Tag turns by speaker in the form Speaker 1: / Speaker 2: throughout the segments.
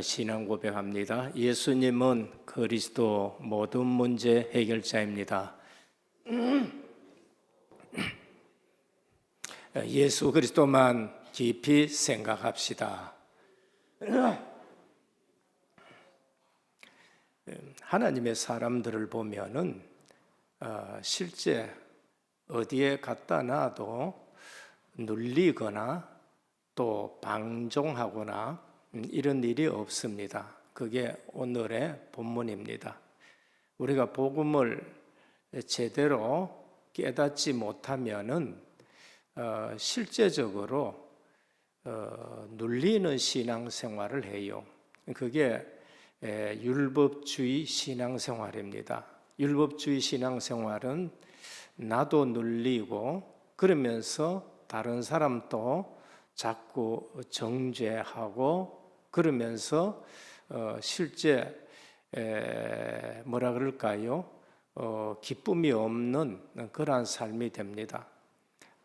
Speaker 1: 신앙 고백합니다. 예수님은 그리스도 모든 문제 해결자입니다. 예수 그리스도만 깊이 생각합시다. 하나님의 사람들을 보면은 실제 어디에 갖다 놔도 눌리거나 또 방종하거나 이런 일이 없습니다. 그게 오늘의 본문입니다. 우리가 복음을 제대로 깨닫지 못하면은 실제적으로 눌리는 신앙생활을 해요. 그게 율법주의 신앙생활입니다. 율법주의 신앙생활은 나도 눌리고 그러면서 다른 사람도 자꾸 정죄하고 그러면서 실제 뭐라 그럴까요? 기쁨이 없는 그러한 삶이 됩니다.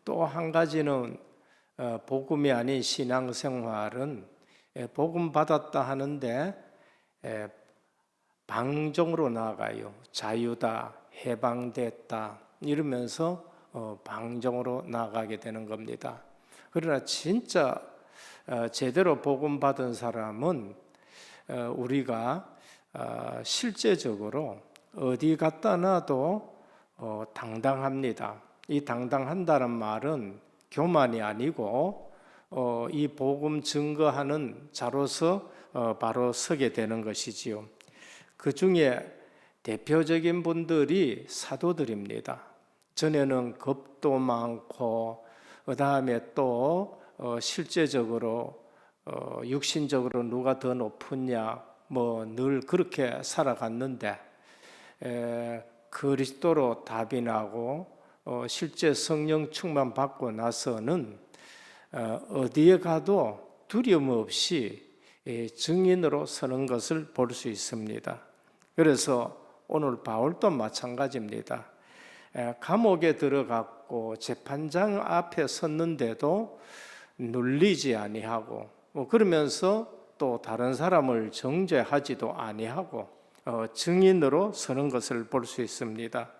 Speaker 1: 또 한 가지는 복음이 아닌 신앙생활은 복음 받았다 하는데 방종으로 나아가요. 자유다, 해방됐다 이러면서 방종으로 나아가게 되는 겁니다. 그러나 진짜 제대로 복음 받은 사람은 우리가 실제적으로 어디 갖다 놔도 당당합니다. 이 당당한다는 말은 교만이 아니고 이 복음 증거하는 자로서 바로 서게 되는 것이지요. 그 중에 대표적인 분들이 사도들입니다. 전에는 겁도 많고 그 다음에 또 실제적으로 육신적으로 누가 더 높으냐 뭐 늘 그렇게 살아갔는데 그리스도로 답이 나고 실제 성령 충만 받고 나서는 어디에 가도 두려움 없이 증인으로 서는 것을 볼 수 있습니다. 그래서 오늘 바울도 마찬가지입니다. 감옥에 들어갔고 재판장 앞에 섰는데도 눌리지 아니하고 그러면서 또 다른 사람을 정죄하지도 아니하고 증인으로 서는 것을 볼 수 있습니다.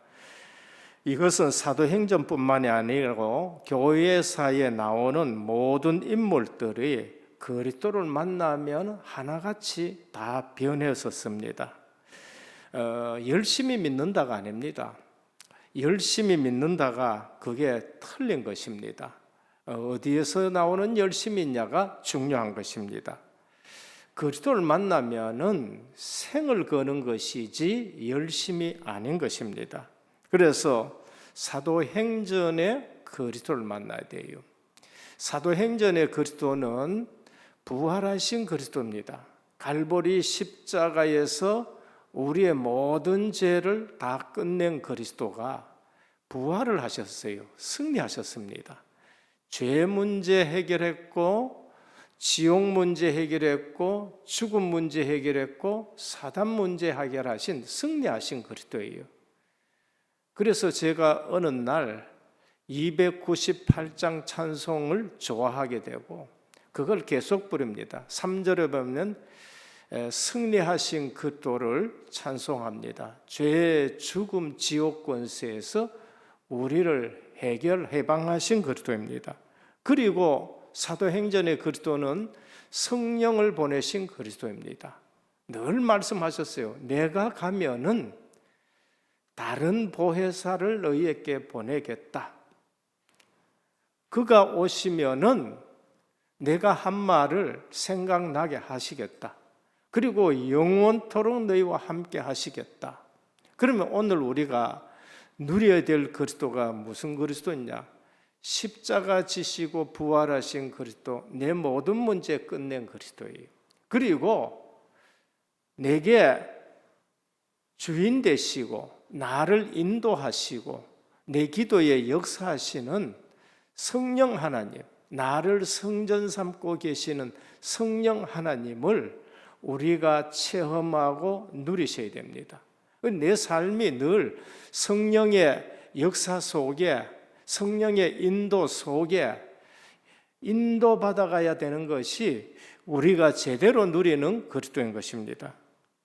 Speaker 1: 이것은 사도행전뿐만이 아니고 교회사에 나오는 모든 인물들이 그리스도를 만나면 하나같이 다 변했었습니다. 열심히 믿는다가 아닙니다. 열심히 믿는다가 그게 틀린 것입니다. 어디에서 나오는 열심이냐가 중요한 것입니다. 그리스도를 만나면은 생을 거는 것이지 열심이 아닌 것입니다. 그래서 사도행전에 그리스도를 만나야 돼요. 사도행전의 그리스도는 부활하신 그리스도입니다. 갈보리 십자가에서 우리의 모든 죄를 다 끝낸 그리스도가 부활을 하셨어요. 승리하셨습니다. 죄 문제 해결했고 지옥 문제 해결했고 죽음 문제 해결했고 사단 문제 해결하신 승리하신 그리스도예요. 그래서 제가 어느 날 298장 찬송을 좋아하게 되고 그걸 계속 부릅니다. 3절에 보면 승리하신 그리스도를 찬송합니다. 죄, 죽음, 지옥 권세에서 우리를 해방하신 그리스도입니다. 그리고 사도행전의 그리스도는 성령을 보내신 그리스도입니다. 늘 말씀하셨어요. 내가 가면은 다른 보혜사를 너희에게 보내겠다. 그가 오시면은 내가 한 말을 생각나게 하시겠다. 그리고 영원토록 너희와 함께 하시겠다. 그러면 오늘 우리가 누려야 될 그리스도가 무슨 그리스도냐? 십자가 지시고 부활하신 그리스도, 내 모든 문제 끝낸 그리스도예요. 그리고 내게 주인 되시고 나를 인도하시고 내 기도에 역사하시는 성령 하나님, 나를 성전 삼고 계시는 성령 하나님을 우리가 체험하고 누리셔야 됩니다. 내 삶이 늘 성령의 역사 속에, 성령의 인도 속에 인도받아가야 되는 것이 우리가 제대로 누리는 그리스도인 것입니다.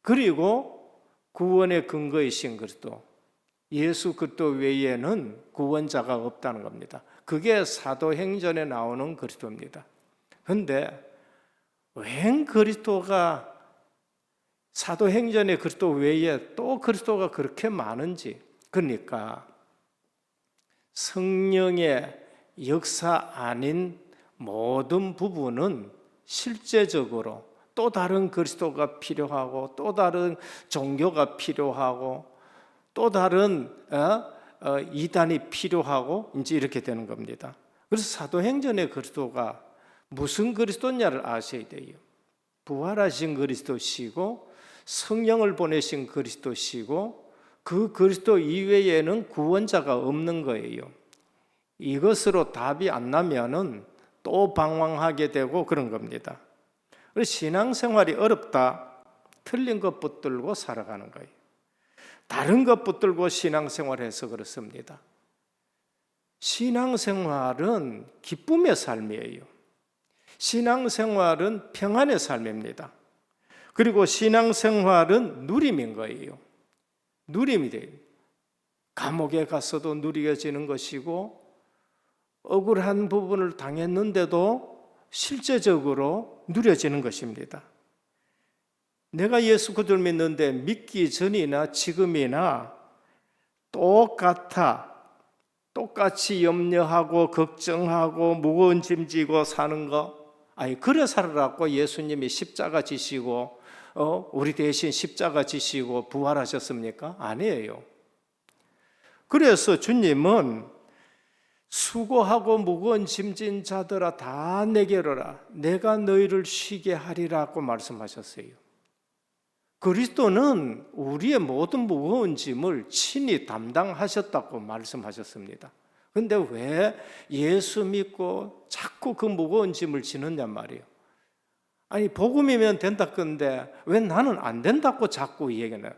Speaker 1: 그리고 구원의 근거이신 그리스도, 예수 그리스도 외에는 구원자가 없다는 겁니다. 그게 사도행전에 나오는 그리스도입니다. 그런데 웬 그리스도가 사도행전의 그리스도 외에 또 그리스도가 그렇게 많은지, 그러니까 성령의 역사 아닌 모든 부분은 실제적으로 또 다른 그리스도가 필요하고 또 다른 종교가 필요하고 또 다른 이단이 필요하고 이제 이렇게 되는 겁니다. 그래서 사도행전의 그리스도가 무슨 그리스도냐를 아셔야 돼요. 부활하신 그리스도시고 성령을 보내신 그리스도시고 그 그리스도 이외에는 구원자가 없는 거예요. 이것으로 답이 안 나면은 또 방황하게 되고 그런 겁니다. 신앙생활이 어렵다, 틀린 것 붙들고 살아가는 거예요. 다른 것 붙들고 신앙생활해서 그렇습니다. 신앙생활은 기쁨의 삶이에요. 신앙생활은 평안의 삶입니다. 그리고 신앙생활은 누림인 거예요. 누림이 돼요. 감옥에 가서도 누려지는 것이고 억울한 부분을 당했는데도 실제적으로 누려지는 것입니다. 내가 예수 그리스도를 믿는데 믿기 전이나 지금이나 똑같이 염려하고 걱정하고 무거운 짐 지고 사는 거, 그래 살아라고 예수님이 십자가 지시고 우리 대신 십자가 지시고 부활하셨습니까? 아니에요. 그래서 주님은 수고하고 무거운 짐진 자들아 다 내게로 오라, 내가 너희를 쉬게 하리라고 말씀하셨어요. 그리스도는 우리의 모든 무거운 짐을 친히 담당하셨다고 말씀하셨습니다. 그런데 왜 예수 믿고 자꾸 그 무거운 짐을 지느냐 말이에요. 복음이면 된다 건데 왜 나는 안 된다고 자꾸 얘기해요.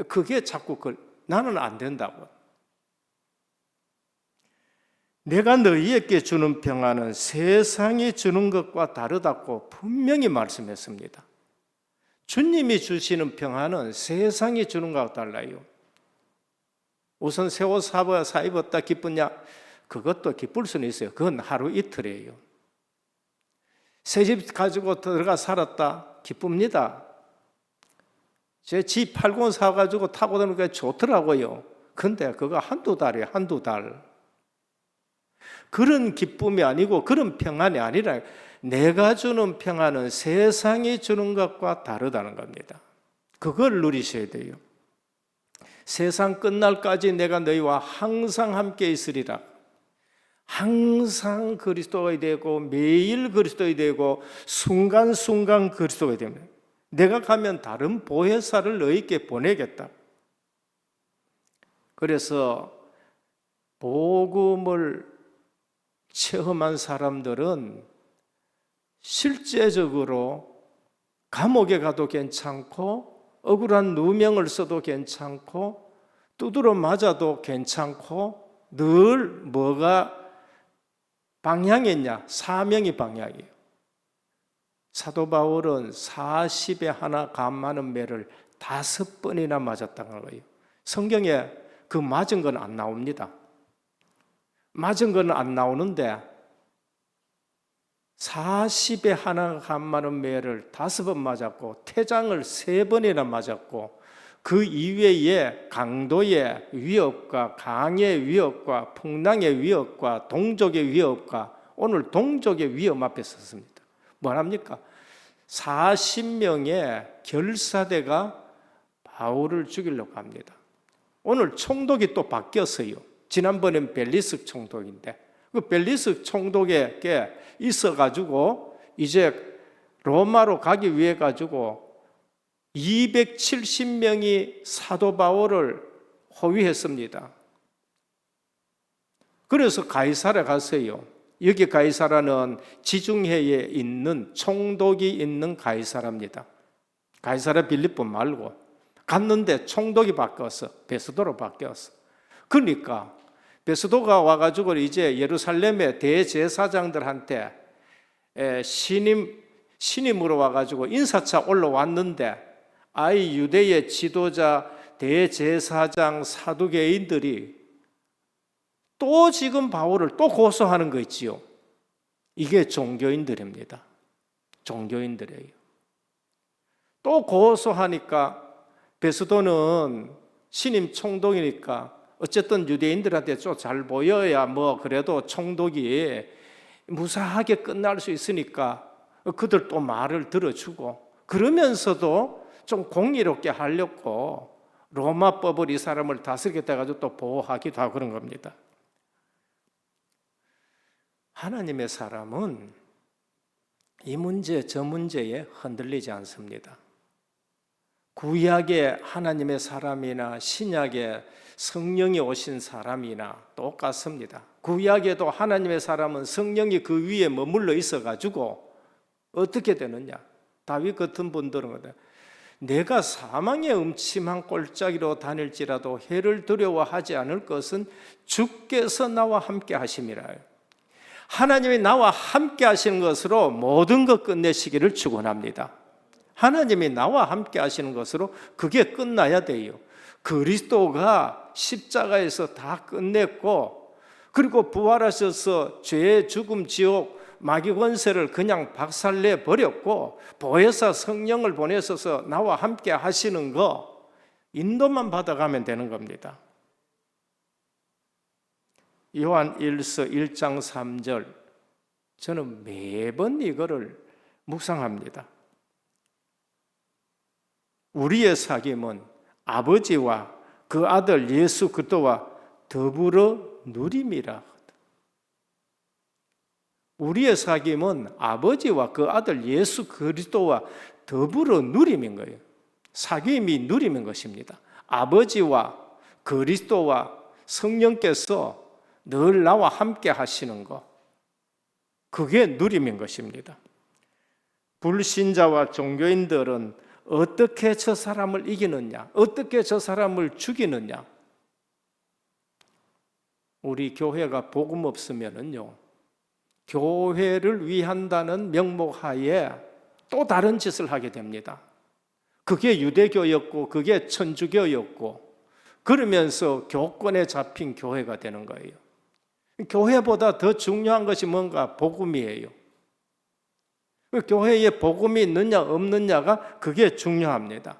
Speaker 1: 그게 자꾸 나는 안 된다고. 내가 너희에게 주는 평안은 세상이 주는 것과 다르다고 분명히 말씀했습니다. 주님이 주시는 평안은 세상이 주는 것과 달라요. 우선 새 옷 사 입었다 기쁘냐? 그것도 기쁠 수는 있어요. 그건 하루 이틀이에요. 새 집 가지고 들어가 살았다 기쁩니다. 제 집 팔고 사가지고 타고 다니니까 좋더라고요. 근데 그거 한두 달이에요. 한두 달. 그런 기쁨이 아니고 그런 평안이 아니라 내가 주는 평안은 세상이 주는 것과 다르다는 겁니다. 그걸 누리셔야 돼요. 세상 끝날까지 내가 너희와 항상 함께 있으리라. 항상 그리스도가 되고 매일 그리스도가 되고 순간순간 그리스도가 됩니다. 내가 가면 다른 보혜사를 너희에게 보내겠다. 그래서 복음을 체험한 사람들은 실제적으로 감옥에 가도 괜찮고 억울한 누명을 써도 괜찮고 두드러 맞아도 괜찮고 늘 뭐가 방향이냐? 사명이 방향이에요. 사도 바울은 40에 하나 감 많은 매를 5번이나 맞았다는 거예요. 성경에 그 맞은 건 안 나옵니다. 맞은 건 안 나오는데 40에 하나 감 많은 매를 5번 맞았고 태장을 3번이나 맞았고 그 이외에 강도의 위협과 강의 위협과 풍랑의 위협과 동족의 위협과 오늘 동족의 위협 앞에 섰습니다. 뭐랍니까? 40명의 결사대가 바울을 죽이려고 합니다. 오늘 총독이 또 바뀌었어요. 지난번엔 벨리스 총독인데 그 벨리스 총독에게 있어가지고 이제 로마로 가기 위해 가지고 270명이 사도 바울을 호위했습니다. 그래서 가이사랴 갔어요. 여기 가이사라는 지중해에 있는 총독이 있는 가이사라입니다. 가이사랴 빌립보 말고 갔는데 총독이 바뀌었어. 베스도로 바뀌었어. 그러니까 베스도가 와가지고 이제 예루살렘의 대제사장들한테 신임 신임으로 와가지고 인사차 올라왔는데 아이 유대의 지도자, 대제사장, 사두개인들이 또 지금 바울을 또 고소하는 거 있지요. 이게 종교인들입니다. 종교인들이에요. 또 고소하니까 베스도는 신임 총독이니까 어쨌든 유대인들한테 좀 잘 보여야 뭐 그래도 총독이 무사하게 끝날 수 있으니까 그들 또 말을 들어주고, 그러면서도 좀 공의롭게 하려고 로마법을 이 사람을 다스리겠다 해가지고 또 보호하기도 하고 그런 겁니다. 하나님의 사람은 이 문제 저 문제에 흔들리지 않습니다. 구약의 하나님의 사람이나 신약의 성령이 오신 사람이나 똑같습니다. 구약에도 하나님의 사람은 성령이 그 위에 머물러 있어가지고 어떻게 되느냐? 다윗 같은 분들은 내가 사망의 음침한 골짜기로 다닐지라도 해를 두려워하지 않을 것은 주께서 나와 함께 하심이라. 하나님이 나와 함께 하시는 것으로 모든 것 끝내시기를 축원합니다. 하나님이 나와 함께 하시는 것으로 그게 끝나야 돼요. 그리스도가 십자가에서 다 끝냈고, 그리고 부활하셔서 죄, 죽음, 지옥, 마귀 권세를 그냥 박살내 버렸고, 보혜사 성령을 보내셔서 나와 함께 하시는 거 인도만 받아가면 되는 겁니다. 요한 1서 1장 3절, 저는 매번 이거를 묵상합니다. 우리의 사귐은 아버지와 그 아들 예수 그리스도와 더불어 누림이라. 우리의 사귐은 아버지와 그 아들 예수 그리스도와 더불어 누림인 거예요. 사귐이 누림인 것입니다. 아버지와 그리스도와 성령께서 늘 나와 함께 하시는 것, 그게 누림인 것입니다. 불신자와 종교인들은 어떻게 저 사람을 이기느냐, 어떻게 저 사람을 죽이느냐. 우리 교회가 복음 없으면은요, 교회를 위한다는 명목하에 또 다른 짓을 하게 됩니다. 그게 유대교였고 그게 천주교였고, 그러면서 교권에 잡힌 교회가 되는 거예요. 교회보다 더 중요한 것이 뭔가? 복음이에요. 교회에 복음이 있느냐 없느냐가 그게 중요합니다.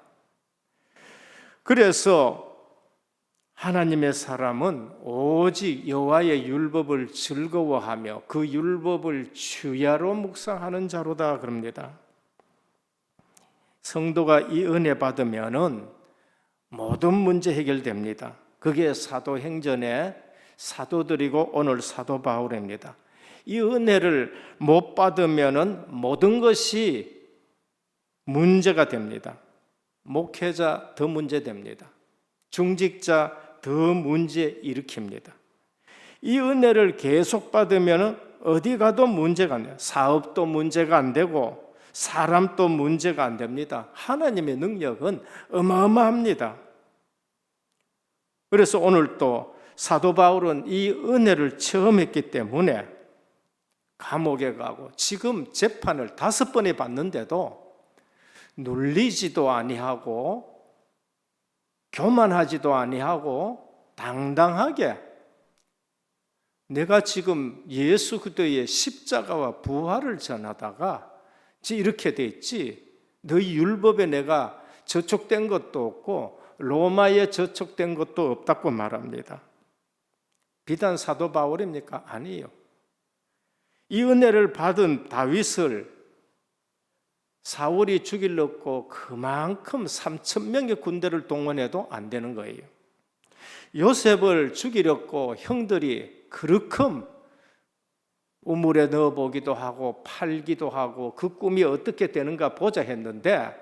Speaker 1: 그래서 하나님의 사람은 오직 여호와의 율법을 즐거워하며 그 율법을 주야로 묵상하는 자로다 그럽니다. 성도가 이 은혜 받으면은 모든 문제 해결됩니다. 그게 사도행전의 사도들이고 오늘 사도 바울입니다. 이 은혜를 못 받으면은 모든 것이 문제가 됩니다. 목회자 더 문제됩니다. 중직자 더 문제 일으킵니다. 이 은혜를 계속 받으면은 어디 가도 문제가 안 돼요. 사업도 문제가 안 되고 사람도 문제가 안 됩니다. 하나님의 능력은 어마어마합니다. 그래서 오늘 또 사도 바울은 이 은혜를 처음 했기 때문에 감옥에 가고 지금 재판을 5번에 받는데도 눌리지도 아니하고 교만하지도 아니하고 당당하게 내가 지금 예수 그리스도의 십자가와 부활을 전하다가 이렇게 돼 있지, 너희 율법에 내가 저촉된 것도 없고 로마에 저촉된 것도 없다고 말합니다. 비단 사도 바울입니까? 아니에요. 이 은혜를 받은 다윗을 사울이 죽이려고 그만큼 3,000명의 군대를 동원해도 안 되는 거예요. 요셉을 죽이려고 형들이 그렇게 우물에 넣어보기도 하고 팔기도 하고 그 꿈이 어떻게 되는가 보자 했는데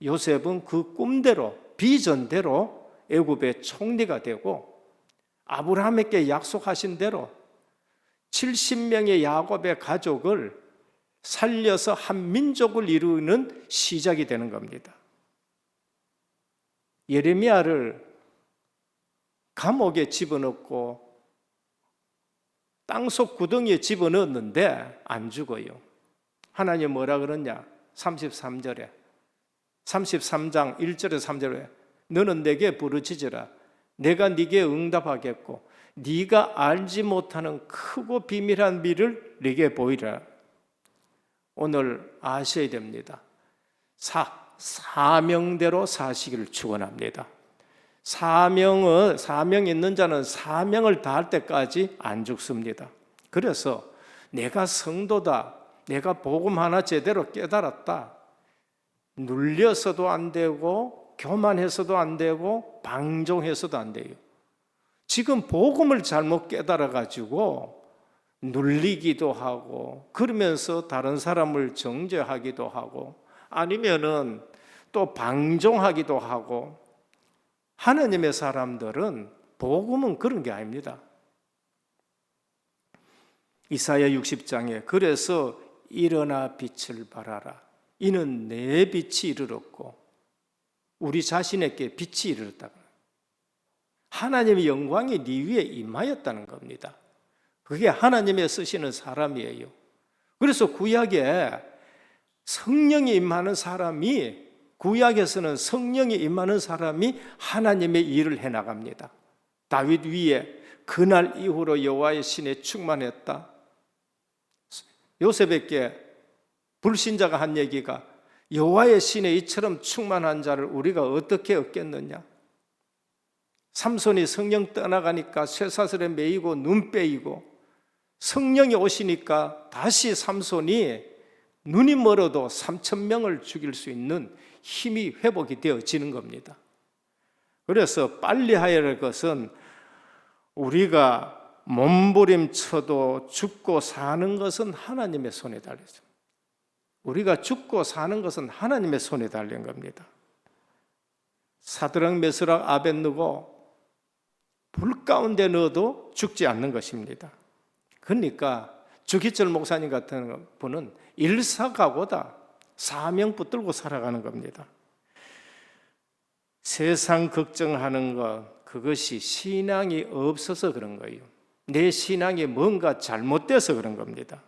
Speaker 1: 요셉은 그 꿈대로, 비전대로 애굽의 총리가 되고 아브라함에게 약속하신 대로 70명의 야곱의 가족을 살려서 한 민족을 이루는 시작이 되는 겁니다. 예레미야를 감옥에 집어넣고 땅속 구덩이에 집어넣었는데 안 죽어요. 하나님 뭐라 그러냐? 33절에 33장 1절에서 3절에 너는 내게 부르짖으라 내가 네게 응답하겠고 네가 알지 못하는 크고 비밀한 미를 네게 보이라. 오늘 아셔야 됩니다. 사명대로 사시기를 축원합니다. 사명 있는 자는 사명을 다할 때까지 안 죽습니다. 그래서 내가 성도다, 내가 복음 하나 제대로 깨달았다, 눌려서도 안 되고 교만해서도 안 되고 방종해서도 안 돼요. 지금 복음을 잘못 깨달아 가지고 눌리기도 하고 그러면서 다른 사람을 정죄하기도 하고 아니면은 또 방종하기도 하고. 하나님의 사람들은 복음은 그런 게 아닙니다. 이사야 60장에 그래서 일어나 빛을 발하라 이는 내 빛이 이르렀고 우리 자신에게 빛이 이르렀다. 하나님의 영광이 네 위에 임하였다는 겁니다. 그게 하나님의 쓰시는 사람이에요. 그래서 구약에 성령이 임하는 사람이, 구약에서는 성령이 임하는 사람이 하나님의 일을 해나갑니다. 다윗 위에 그날 이후로 여호와의 신에 충만했다. 요셉에게 불신자가 한 얘기가 여호와의 신에 이처럼 충만한 자를 우리가 어떻게 얻겠느냐. 삼손이 성령 떠나가니까 쇠사슬에 매이고 눈 빼이고 성령이 오시니까 다시 삼손이 눈이 멀어도 3,000명을 죽일 수 있는 힘이 회복이 되어지는 겁니다. 그래서 빨리 하여야 할 것은 우리가 몸부림쳐도 죽고 사는 것은 하나님의 손에 달렸습니다. 우리가 죽고 사는 것은 하나님의 손에 달린 겁니다. 사드락, 메스락, 아벳느고 불 가운데 넣어도 죽지 않는 것입니다. 그러니까 주기철 목사님 같은 분은 일사각오다, 사명 붙들고 살아가는 겁니다. 세상 걱정하는 것, 그것이 신앙이 없어서 그런 거예요. 내 신앙이 뭔가 잘못돼서 그런 겁니다.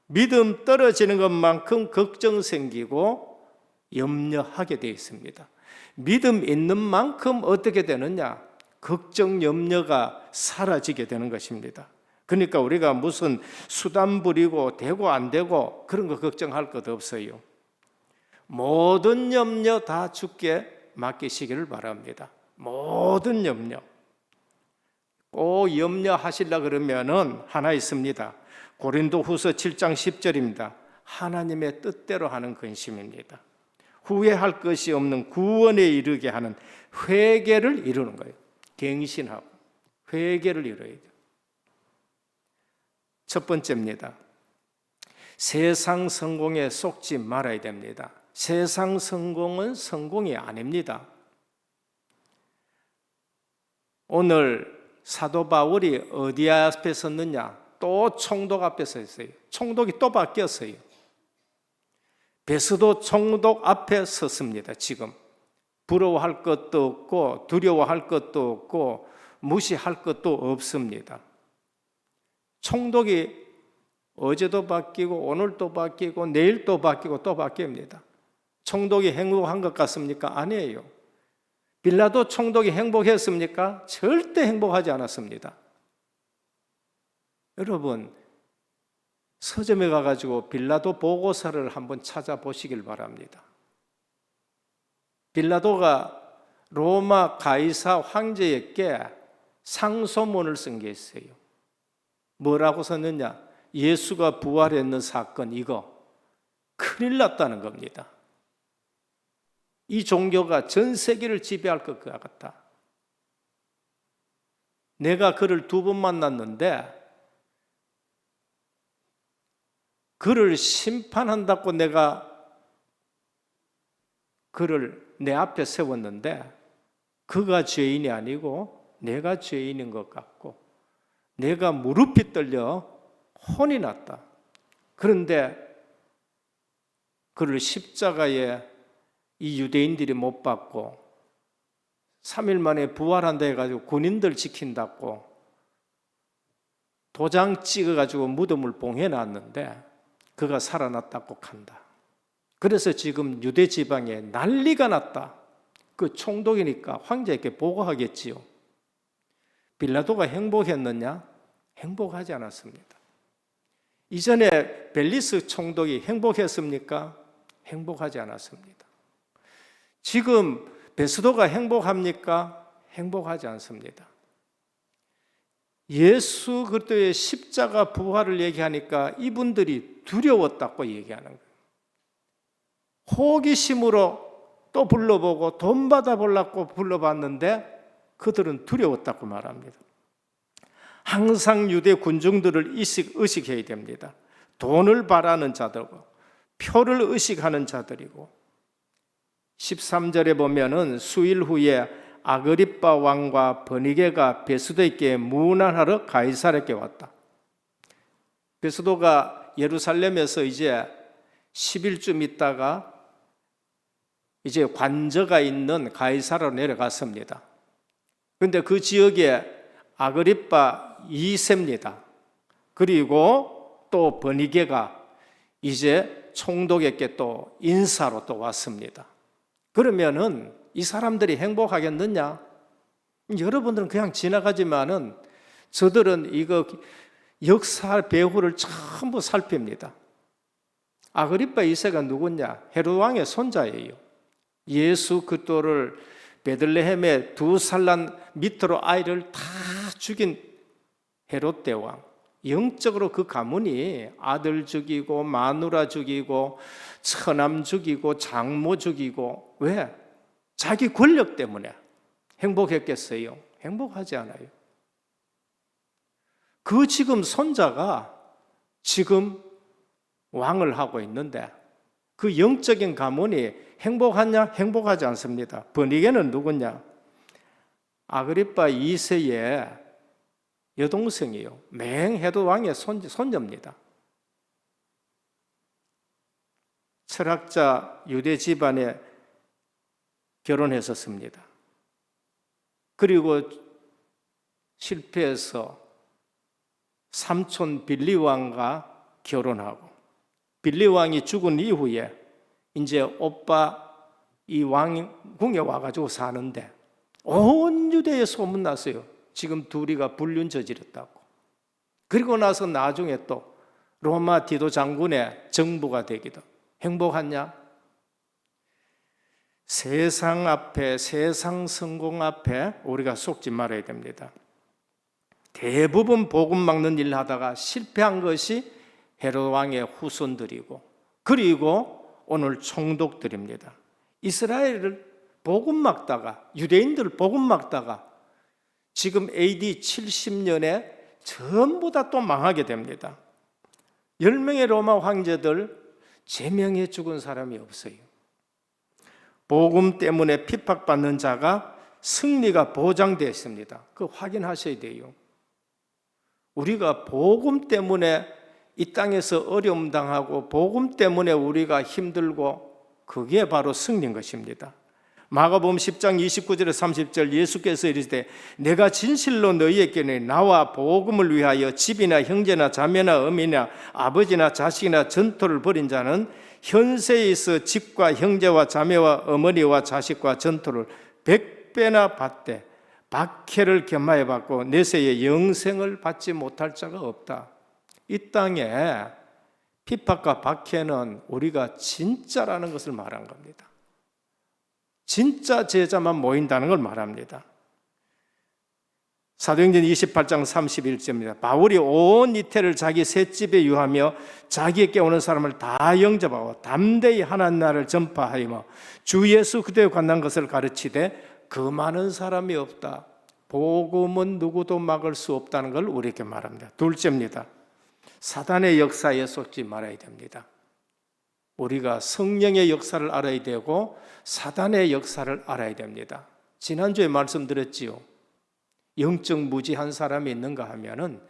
Speaker 1: 믿음 떨어지는 것만큼 걱정 생기고 염려하게 되어 있습니다. 믿음 있는 만큼 어떻게 되느냐? 걱정, 염려가 사라지게 되는 것입니다. 그러니까 우리가 무슨 수단 부리고 되고 안 되고 그런 거 걱정할 것 없어요. 모든 염려 다 주께 맡기시기를 바랍니다. 모든 염려. 꼭 염려하시려고 그러면은 하나 있습니다. 고린도후서 7장 10절입니다. 하나님의 뜻대로 하는 근심입니다. 후회할 것이 없는 구원에 이르게 하는 회개를 이루는 거예요. 갱신하고 회개를 이루어야 돼요. 첫 번째입니다. 세상 성공에 속지 말아야 됩니다. 세상 성공은 성공이 아닙니다. 오늘 사도 바울이 어디 앞에 섰느냐? 또 총독 앞에 서 있어요. 총독이 또 바뀌었어요. 베스도 총독 앞에 섰습니다. 지금 부러워할 것도 없고 두려워할 것도 없고 무시할 것도 없습니다. 총독이 어제도 바뀌고 오늘도 바뀌고 내일도 바뀌고 또 바뀝니다. 총독이 행복한 것 같습니까? 아니에요. 빌라도 총독이 행복했습니까? 절대 행복하지 않았습니다. 여러분, 서점에 가가지고 빌라도 보고서를 한번 찾아보시길 바랍니다. 빌라도가 로마 가이사 황제에게 상소문을 쓴 게 있어요. 뭐라고 썼느냐? 예수가 부활했는 사건, 이거 큰일 났다는 겁니다. 이 종교가 전 세계를 지배할 것 같다. 내가 그를 2번 만났는데 그를 심판한다고 내가 그를 내 앞에 세웠는데 그가 죄인이 아니고 내가 죄인인 것 같고 내가 무릎이 떨려 혼이 났다. 그런데 그를 십자가에 이 유대인들이 못 박고 3일 만에 부활한다 해가지고 군인들 지킨다고 도장 찍어가지고 무덤을 봉해놨는데 그가 살아났다고 한다. 그래서 지금 유대 지방에 난리가 났다. 그 총독이니까 황제에게 보고하겠지요. 빌라도가 행복했느냐? 행복하지 않았습니다. 이전에 벨리스 총독이 행복했습니까? 행복하지 않았습니다. 지금 베스도가 행복합니까? 행복하지 않습니다. 예수 그리스도의 십자가 부활을 얘기하니까 이분들이 두려웠다고 얘기하는 거예요. 호기심으로 또 불러보고 돈 받아보려고 불러봤는데 그들은 두려웠다고 말합니다. 항상 유대 군중들을 의식해야 됩니다. 돈을 바라는 자들고 표를 의식하는 자들이고 13절에 보면은 수일 후에 아그리빠 왕과 버니게가 베스도에게 문안하러 가이사랴에 왔다. 베스도가 예루살렘에서 이제 10일쯤 있다가 이제 관저가 있는 가이사랴로 내려갔습니다. 그런데 그 지역에 아그리빠 2세입니다. 그리고 또 버니게가 이제 총독에게 또 인사로 또 왔습니다. 그러면은 이 사람들이 행복하겠느냐? 여러분들은 그냥 지나가지만은 저들은 이거 역사 배후를 전부 살핍니다. 아그리빠 2세가 누구냐? 헤롯 왕의 손자예요. 예수 그리스도를 베들레헴에 2살 난 밑으로 아이를 다 죽인 헤롯 대왕. 영적으로 그 가문이 아들 죽이고 마누라 죽이고 처남 죽이고 장모 죽이고 왜? 자기 권력 때문에. 행복했겠어요? 행복하지 않아요. 그 지금 손자가 지금 왕을 하고 있는데 그 영적인 가문이 행복하냐? 행복하지 않습니다. 버니게는 누구냐? 아그리빠 2세의 여동생이에요. 맹헤롯 왕의 손녀입니다. 철학자 유대 집안에 결혼했었습니다. 그리고 실패해서 삼촌 빌리 왕과 결혼하고 빌리 왕이 죽은 이후에 이제 오빠 이 왕궁에 와가지고 사는데 온 유대에 소문났어요. 지금 둘이가 불륜 저질렀다고. 그리고 나서 나중에 또 로마 디도 장군의 정부가 되기도. 행복하냐? 세상 앞에, 세상 성공 앞에 우리가 속지 말아야 됩니다. 대부분 복음 막는 일 하다가 실패한 것이 헤롯 왕의 후손들이고 그리고 오늘 총독들입니다. 이스라엘을 복음 막다가 유대인들을 복음 막다가 지금 AD 70년에 전부 다 또 망하게 됩니다. 10명의 로마 황제들 제명해 죽은 사람이 없어요. 복음 때문에 핍박받는 자가 승리가 보장되어 있습니다. 그거 확인하셔야 돼요. 우리가 복음 때문에 이 땅에서 어려움 당하고 복음 때문에 우리가 힘들고 그게 바로 승리인 것입니다. 마가복음 10장 29절에 30절 예수께서 이르시되 내가 진실로 너희에게 나와 복음을 위하여 집이나 형제나 자매나 어미나 아버지나 자식이나 전토를 벌인 자는 현세에 있어 집과 형제와 자매와 어머니와 자식과 전토를 100배나 받되 박해를 겸하여 받고 내세에 영생을 받지 못할 자가 없다. 이 땅에 핍박과 박해는 우리가 진짜라는 것을 말한 겁니다. 진짜 제자만 모인다는 걸 말합니다. 사도행전 28장 31절입니다. 바울이 온 이태를 자기 셋집에 유하며 자기에게 오는 사람을 다 영접하고 담대히 하나님 나라를 전파하며 주 예수 그리스도에 관한 것을 가르치되 그 많은 사람이 없다. 복음은 누구도 막을 수 없다는 걸 우리에게 말합니다. 둘째입니다. 사단의 역사에 속지 말아야 됩니다. 우리가 성령의 역사를 알아야 되고 사단의 역사를 알아야 됩니다. 지난주에 말씀드렸지요. 영적 무지한 사람이 있는가 하면은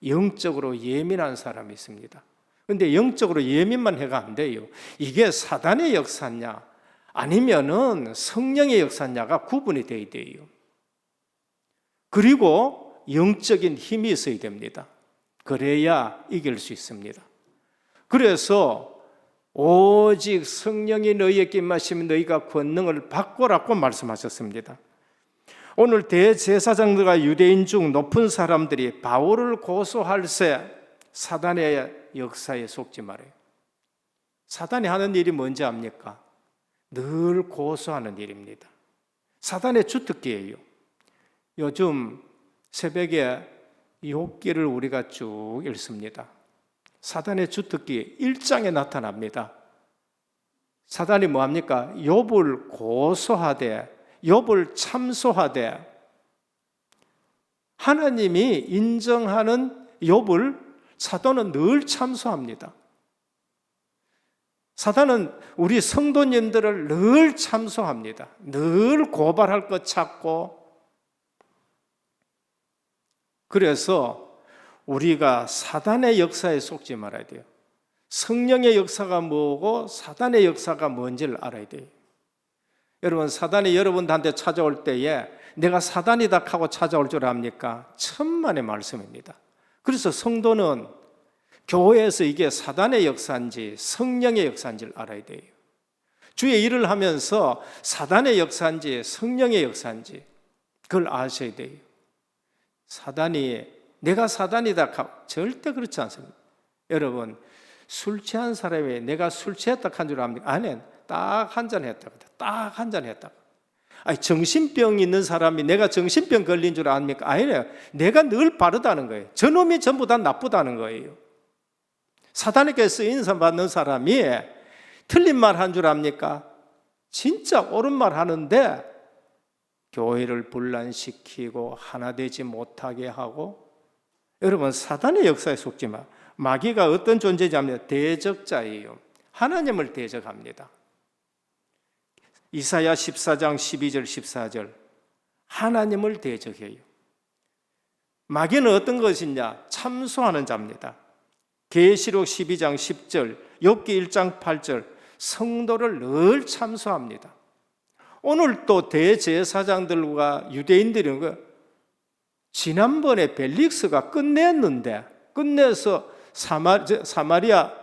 Speaker 1: 영적으로 예민한 사람이 있습니다. 그런데 영적으로 예민만 해가 안 돼요. 이게 사단의 역사냐 아니면은 성령의 역사냐가 구분이 돼야 돼요. 그리고 영적인 힘이 있어야 됩니다. 그래야 이길 수 있습니다. 그래서 오직 성령이 너희에게 임하시면 너희가 권능을 받고라고 말씀하셨습니다. 오늘 대제사장들과 유대인 중 높은 사람들이 바울을 고소할세 사단의 역사에 속지 말아요. 사단이 하는 일이 뭔지 압니까? 늘 고소하는 일입니다. 사단의 주특기예요. 요즘 새벽에 욥기를 우리가 쭉 읽습니다. 사단의 주특기 1장에 나타납니다. 사단이 뭐합니까? 욥을 고소하되, 욥을 참소하되, 하나님이 인정하는 욥을 사단은 늘 참소합니다. 사단은 우리 성도님들을 늘 참소합니다. 늘 고발할 것 찾고. 그래서 우리가 사단의 역사에 속지 말아야 돼요. 성령의 역사가 뭐고 사단의 역사가 뭔지를 알아야 돼요. 여러분, 사단이 여러분한테 찾아올 때에 내가 사단이다 하고 찾아올 줄 압니까? 천만의 말씀입니다. 그래서 성도는 교회에서 이게 사단의 역사인지 성령의 역사인지를 알아야 돼요. 주의 일을 하면서 사단의 역사인지 성령의 역사인지 그걸 아셔야 돼요. 사단이 내가 사단이다 하고 절대 그렇지 않습니다. 여러분, 술 취한 사람이 내가 술 취했다 한 줄 압니까? 아니, 딱 한 잔 했다고. 딱 한 잔 했다고. 아니, 정신병 있는 사람이 내가 정신병 걸린 줄 압니까? 아니에요. 내가 늘 바르다는 거예요. 저놈이 전부 다 나쁘다는 거예요. 사단에게 쓰임 받는 사람이 틀린 말 한 줄 압니까? 진짜 옳은 말 하는데 교회를 분란시키고 하나 되지 못하게 하고. 여러분, 사단의 역사에 속지 마. 마귀가 어떤 존재인지 압니까? 대적자예요. 하나님을 대적합니다. 이사야 14장 12절 14절 하나님을 대적해요. 마귀는 어떤 것이냐? 참소하는 자입니다. 계시록 12장 10절, 욥기 1장 8절 성도를 늘 참소합니다. 오늘 또 대제사장들과 유대인들이 지난번에 벨릭스가 끝내서 사마리아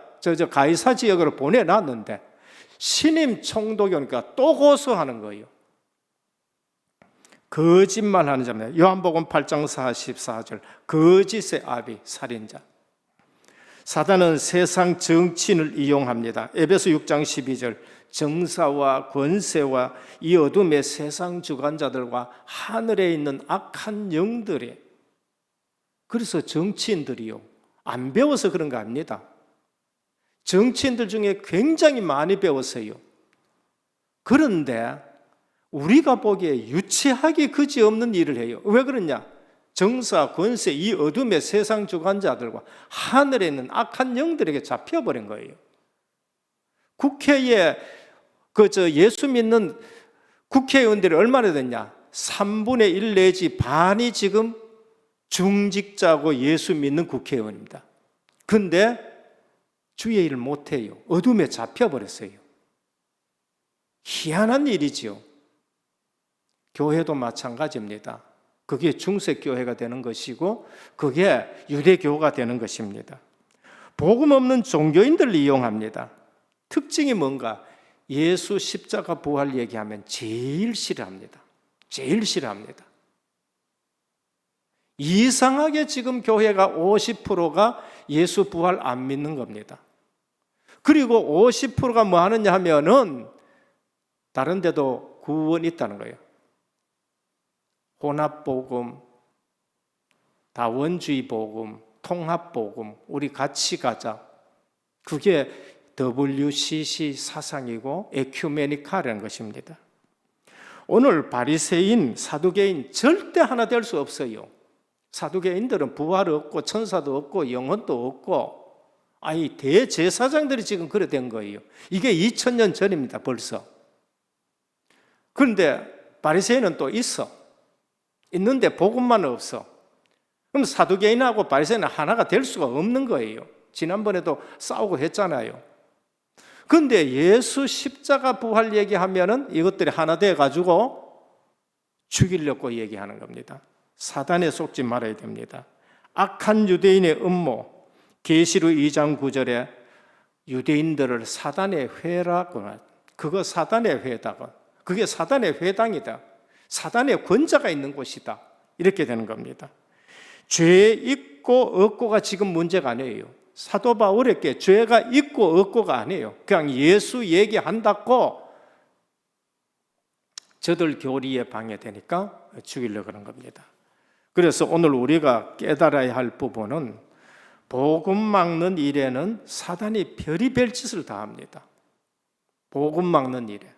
Speaker 1: 가이사 지역으로 보내놨는데 신임 총독이 오니까 또 고소하는 거예요. 거짓말하는 자입니다. 요한복음 8장 44절 거짓의 아비 살인자. 사단은 세상 정치인을 이용합니다. 에베소 6장 12절 정사와 권세와 이 어둠의 세상 주관자들과 하늘에 있는 악한 영들이. 그래서 정치인들이요, 안 배워서 그런 거 아닙니다. 정치인들 중에 굉장히 많이 배웠어요. 그런데 우리가 보기에 유치하기 그지없는 일을 해요. 왜 그러냐? 정사, 권세, 이 어둠의 세상 주관자들과 하늘에 있는 악한 영들에게 잡혀버린 거예요. 국회에 예수 믿는 국회의원들이 얼마나 됐냐? 3분의 1 내지 반이 지금 중직자고 예수 믿는 국회의원입니다. 근데 주의 일을 못해요. 어둠에 잡혀버렸어요. 희한한 일이지요. 교회도 마찬가지입니다. 그게 중세교회가 되는 것이고 그게 유대교가 되는 것입니다. 복음 없는 종교인들을 이용합니다. 특징이 뭔가? 예수 십자가 부활 얘기하면 제일 싫어합니다. 제일 싫어합니다. 이상하게 지금 교회가 50%가 예수 부활 안 믿는 겁니다. 그리고 50%가 뭐 하느냐 하면은 다른 데도 구원이 있다는 거예요. 혼합복음, 다원주의 복음, 통합복음, 우리 같이 가자. 그게 WCC 사상이고 에큐메니카라는 것입니다. 오늘 바리새인, 사두개인 절대 하나 될 수 없어요. 사두개인들은 부활 없고 천사도 없고 영혼도 없고, 아니 대제사장들이 지금 그래 된 거예요. 이게 2000년 전입니다. 벌써. 그런데 바리새인은 또 있어. 있는데 복음만 없어. 그럼 사두개인하고 바리새인은 하나가 될 수가 없는 거예요. 지난번에도 싸우고 했잖아요. 그런데 예수 십자가 부활 얘기하면은 이것들이 하나 돼가지고 죽이려고 얘기하는 겁니다. 사단에 속지 말아야 됩니다. 악한 유대인의 음모, 계시록 2장 9절에 유대인들을 사단의 회라고, 그거 사단의 회다고, 그게 사단의 회당이다, 사단의 권자가 있는 곳이다, 이렇게 되는 겁니다. 죄 있고 없고가 지금 문제가 아니에요. 사도 바울에게 죄가 있고 없고가 아니에요. 그냥 예수 얘기한다고 저들 교리에 방해되니까 죽이려고 그런 겁니다. 그래서 오늘 우리가 깨달아야 할 부분은 복음 막는 일에는 사단이 별의별 짓을 다 합니다. 복음 막는 일에,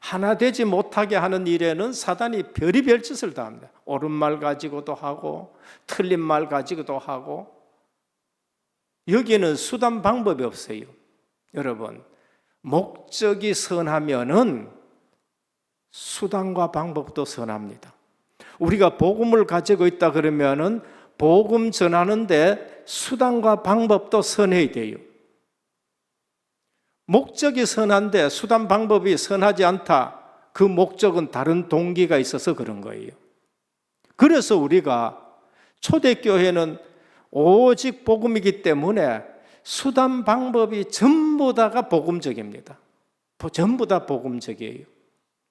Speaker 1: 하나 되지 못하게 하는 일에는 사단이 별의별 짓을 다 합니다. 옳은 말 가지고도 하고 틀린 말 가지고도 하고, 여기에는 수단 방법이 없어요. 여러분, 목적이 선하면은 수단과 방법도 선합니다. 우리가 복음을 가지고 있다 그러면은 복음 전하는데 수단과 방법도 선해야 돼요. 목적이 선한데 수단 방법이 선하지 않다, 그 목적은 다른 동기가 있어서 그런 거예요. 그래서 우리가 초대교회는 오직 복음이기 때문에 수단 방법이 전부 다가 복음적입니다. 전부 다 복음적이에요.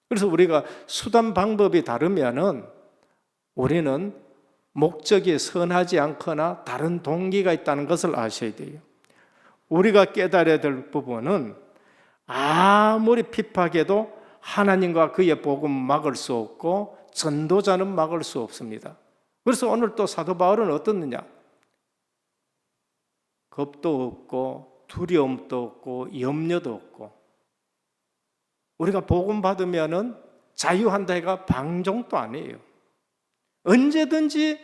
Speaker 1: 그래서 우리가 수단 방법이 다르면은 우리는 목적이 선하지 않거나 다른 동기가 있다는 것을 아셔야 돼요. 우리가 깨달아야 될 부분은 아무리 핍박해도 하나님과 그의 복음 막을 수 없고 전도자는 막을 수 없습니다. 그래서 오늘 또 사도 바울은 어떻느냐? 겁도 없고 두려움도 없고 염려도 없고, 우리가 복음 받으면은 자유한다 해가 방종도 아니에요. 언제든지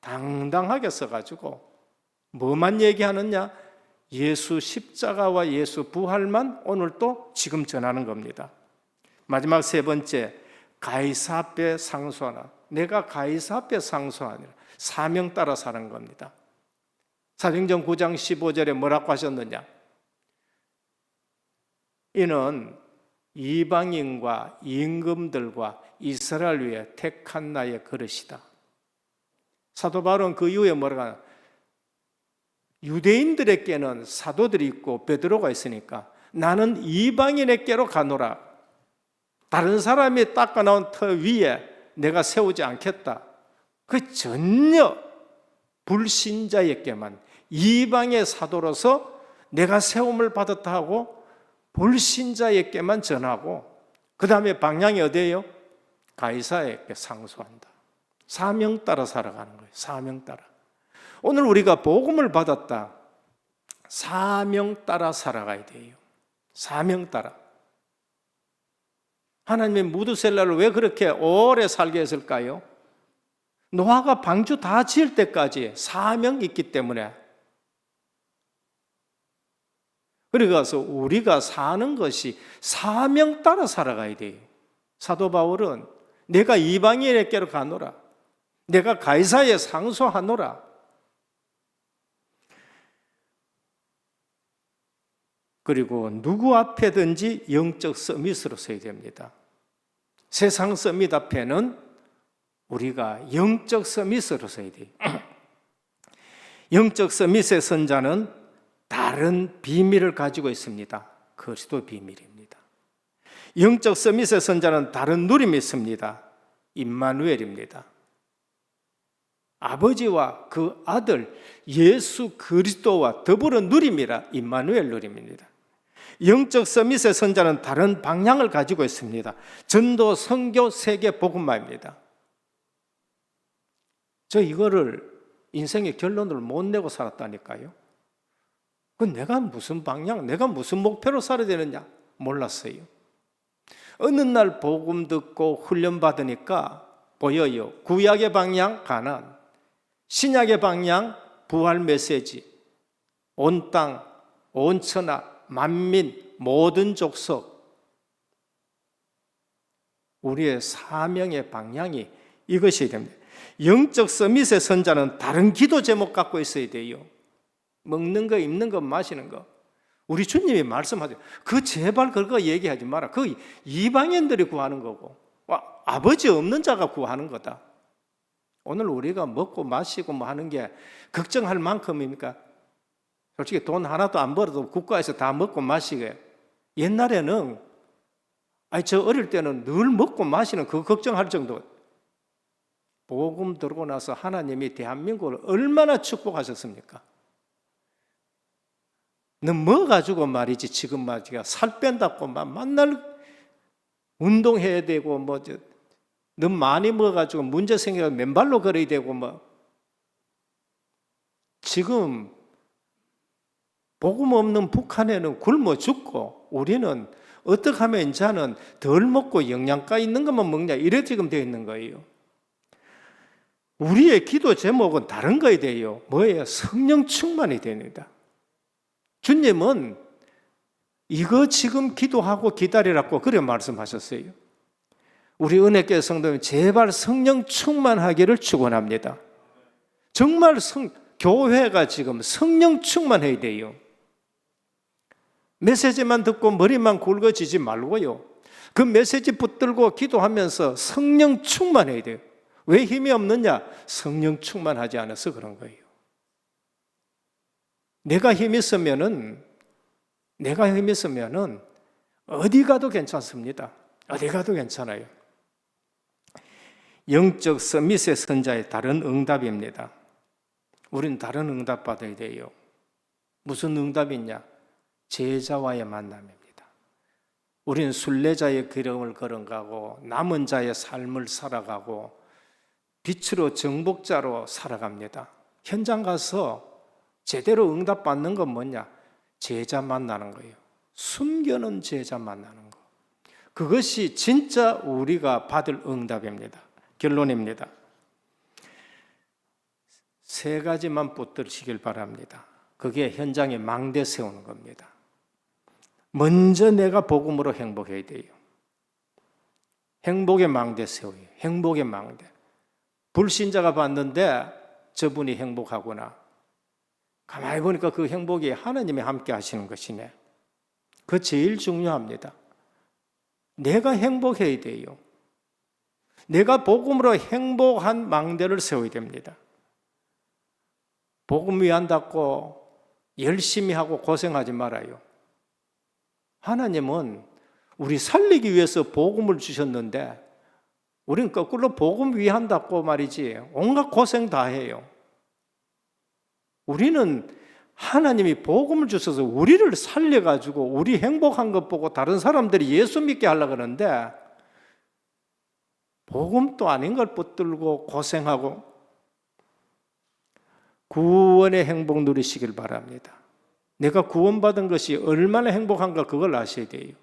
Speaker 1: 당당하게 써가지고 뭐만 얘기하느냐? 예수 십자가와 예수 부활만 오늘 또 지금 전하는 겁니다. 마지막 세 번째, 가이사 앞에 상소하나. 내가 가이사 앞에 상소하니라. 사명 따라 사는 겁니다. 사도행전 9장 15절에 뭐라고 하셨느냐? 이는 이방인과 임금들과 이스라엘 위에 택한 나의 그릇이다. 사도 바울은 그 이후에 뭐라고 하나? 유대인들에게는 사도들이 있고 베드로가 있으니까 나는 이방인에게로 가노라. 다른 사람이 닦아놓은 터 위에 내가 세우지 않겠다. 그 전혀 불신자에게만 이방의 사도로서 내가 세움을 받았다 하고 불신자에게만 전하고, 그 다음에 방향이 어디예요? 가이사에게 상소한다. 사명 따라 살아가는 거예요. 사명 따라. 오늘 우리가 복음을 받았다. 사명 따라 살아가야 돼요. 사명 따라. 하나님의 무드셀라를 왜 그렇게 오래 살게 했을까요? 노아가 방주 다 지을 때까지 사명이 있기 때문에. 그래서 우리가 사는 것이 사명 따라 살아가야 돼요. 사도 바울은 내가 이방인에게로 가노라. 내가 가이사에 상소하노라. 그리고 누구 앞에든지 영적 서밋으로 서야 됩니다. 세상 서밋 앞에는 우리가 영적 서밋으로 서야 돼요. 영적 서밋의 선자는 다른 비밀을 가지고 있습니다. 그리스도 비밀입니다. 영적 서밋의 선자는 다른 누림이 있습니다. 임마누엘입니다. 아버지와 그 아들 예수 그리스도와 더불어 누림이라 임마누엘 누림입니다. 영적 서밋의 선자는 다른 방향을 가지고 있습니다. 전도, 선교, 세계 복음화입니다. 저 이거를 인생의 결론을 못 내고 살았다니까요. 그 내가 무슨 방향, 내가 무슨 목표로 살아야 되느냐 몰랐어요. 어느 날 복음 듣고 훈련 받으니까 보여요. 구약의 방향 가나안, 신약의 방향 부활 메시지, 온 땅, 온 천하, 만민, 모든 족속. 우리의 사명의 방향이 이것이 됩니다. 영적 서밋의 선자는 다른 기도 제목 갖고 있어야 돼요. 먹는 거, 입는 거, 마시는 거. 우리 주님이 말씀하죠. 그 제발 그거 얘기하지 마라. 그 이방인들이 구하는 거고 아버지 없는 자가 구하는 거다. 오늘 우리가 먹고 마시고 뭐 하는 게 걱정할 만큼입니까? 솔직히 돈 하나도 안 벌어도 국가에서 다 먹고 마시게. 옛날에는 저 어릴 때는 늘 먹고 마시는 그거 걱정할 정도. 복음 들고 나서 하나님이 대한민국을 얼마나 축복하셨습니까? 너 뭐 가지고 말이지 지금 말이야 살 뺀다고 막 맨날 운동해야 되고 너 많이 먹어가지고 문제 생겨 맨발로 걸어야 되고 지금 복음 없는 북한에는 굶어 죽고 우리는 어떻게 하면 이제는 덜 먹고 영양가 있는 것만 먹냐 이래 지금 되어 있는 거예요. 우리의 기도 제목은 다른 거에 돼요. 뭐예요? 성령 충만이 됩니다. 주님은 이거 지금 기도하고 기다리라고 그래 말씀하셨어요. 우리 은혜교회 성도님 제발 성령 충만하기를 축원합니다. 정말 교회가 지금 성령 충만해야 돼요. 메시지만 듣고 머리만 굵어지지 말고요. 그 메시지 붙들고 기도하면서 성령 충만해야 돼요. 왜 힘이 없느냐? 성령 충만하지 않아서 그런 거예요. 내가 힘이 있으면은 어디 가도 괜찮습니다. 어디 가도 괜찮아요. 영적 서밋의 선자의 다른 응답입니다. 우리는 다른 응답 받아야 돼요. 무슨 응답이냐? 제자와의 만남입니다. 우리는 순례자의 기름을 걸어가고 남은 자의 삶을 살아가고 빛으로 정복자로 살아갑니다. 현장 가서 제대로 응답받는 건 뭐냐? 제자 만나는 거예요. 숨겨놓은 제자 만나는 거. 그것이 진짜 우리가 받을 응답입니다. 결론입니다. 3가지만 붙들으시길 바랍니다. 그게 현장에 망대 세우는 겁니다. 먼저 내가 복음으로 행복해야 돼요. 행복의 망대 세워요. 행복의 망대. 불신자가 봤는데 저분이 행복하구나. 가만히 보니까 그 행복이 하나님이 함께 하시는 것이네. 그거 제일 중요합니다. 내가 행복해야 돼요. 내가 복음으로 행복한 망대를 세워야 됩니다. 복음 위한다고 열심히 하고 고생하지 말아요. 하나님은 우리 살리기 위해서 복음을 주셨는데 우리는 거꾸로 복음 위한다고 말이지 온갖 고생 다 해요. 우리는 하나님이 복음을 주셔서 우리를 살려가지고 우리 행복한 것 보고 다른 사람들이 예수 믿게 하려고 하는데 복음도 아닌 걸 붙들고 고생하고 구원의 행복 누리시길 바랍니다. 내가 구원받은 것이 얼마나 행복한가 그걸 아셔야 돼요.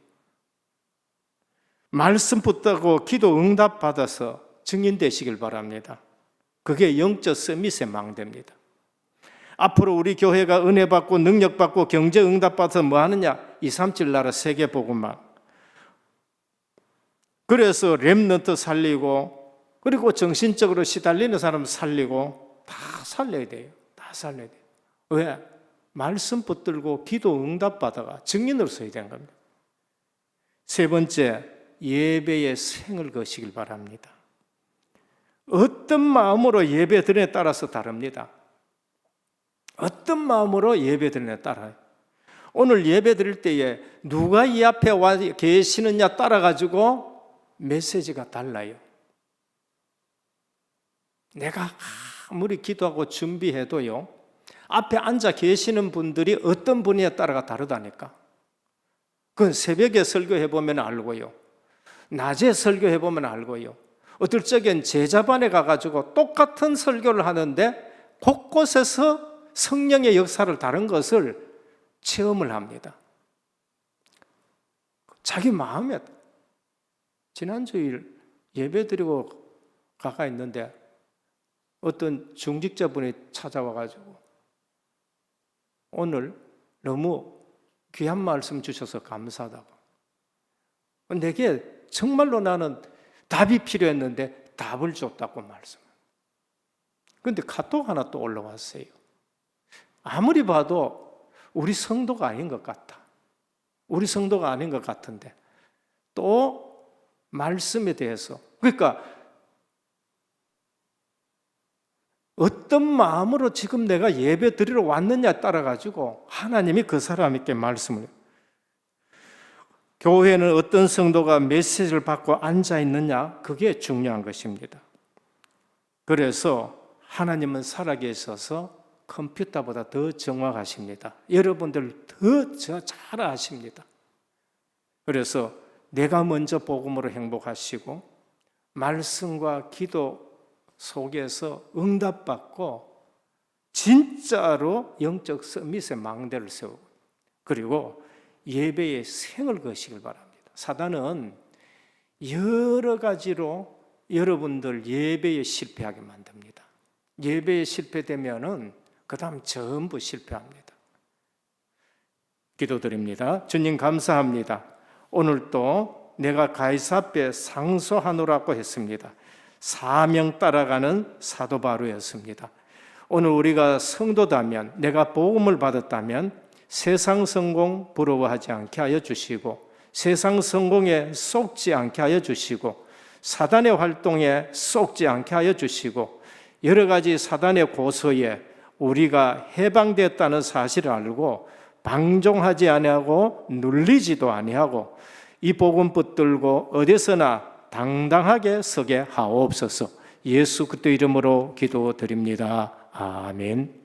Speaker 1: 말씀 붙들고 기도 응답 받아서 증인 되시길 바랍니다. 그게 영적 서밋의 망대입니다. 앞으로 우리 교회가 은혜 받고 능력 받고 경제 응답 받아서 뭐 하느냐? 237 나라 세계 복음만. 그래서 렘넌트 살리고 그리고 정신적으로 시달리는 사람 살리고 다 살려야 돼요. 다 살려야 돼요. 왜? 말씀 붙들고 기도 응답 받아가 증인으로 서야 되는 겁니다. 3번째, 예배의 생을 거시길 바랍니다. 어떤 마음으로 예배 드리느냐에 따라서 다릅니다. 어떤 마음으로 예배 드리느냐에 따라요. 오늘 예배 드릴 때에 누가 이 앞에 와 계시느냐 따라가지고 메시지가 달라요. 내가 아무리 기도하고 준비해도요, 앞에 앉아 계시는 분들이 어떤 분이냐에 따라가 다르다니까. 그건 새벽에 설교해보면 알고요. 낮에 설교해보면 알고요. 어떨 적엔 제자반에 가가지고 똑같은 설교를 하는데 곳곳에서 성령의 역사를 다른 것을 체험을 합니다. 자기 마음에 지난주일 예배 드리고 가가 있는데 어떤 중직자분이 찾아와가지고 오늘 너무 귀한 말씀 주셔서 감사하다고. 내게 정말로 나는 답이 필요했는데 답을 줬다고 말씀해요. 그런데 카톡 하나 또 올라왔어요. 아무리 봐도 우리 성도가 아닌 것 같다. 우리 성도가 아닌 것 같은데 또 말씀에 대해서, 그러니까 어떤 마음으로 지금 내가 예배 드리러 왔느냐에 따라 가지고 하나님이 그 사람에게 말씀을 해요. 교회는 어떤 성도가 메시지를 받고 앉아 있느냐, 그게 중요한 것입니다. 그래서 하나님은 살아계셔서 컴퓨터보다 더 정확하십니다. 여러분들 더 잘 아십니다. 그래서 내가 먼저 복음으로 행복하시고 말씀과 기도 속에서 응답받고 진짜로 영적 서밋의 망대를 세우고 그리고 예배의 생을 거시길 바랍니다. 사단은 여러 가지로 여러분들 예배에 실패하게 만듭니다. 예배에 실패되면은 그 다음 전부 실패합니다. 기도드립니다. 주님 감사합니다. 오늘 또 내가 가이사 앞에 상소하노라고 했습니다. 사명 따라가는 사도 바로였습니다. 오늘 우리가 성도다면, 내가 복음을 받았다면 세상 성공 부러워하지 않게 하여 주시고 세상 성공에 쏙지 않게 하여 주시고 사단의 활동에 쏙지 않게 하여 주시고 여러 가지 사단의 고소에 우리가 해방됐다는 사실을 알고 방종하지 아니하고 눌리지도 아니하고 이 복음 붙들고 어디서나 당당하게 서게 하옵소서. 예수 그리스도 이름으로 기도드립니다. 아멘.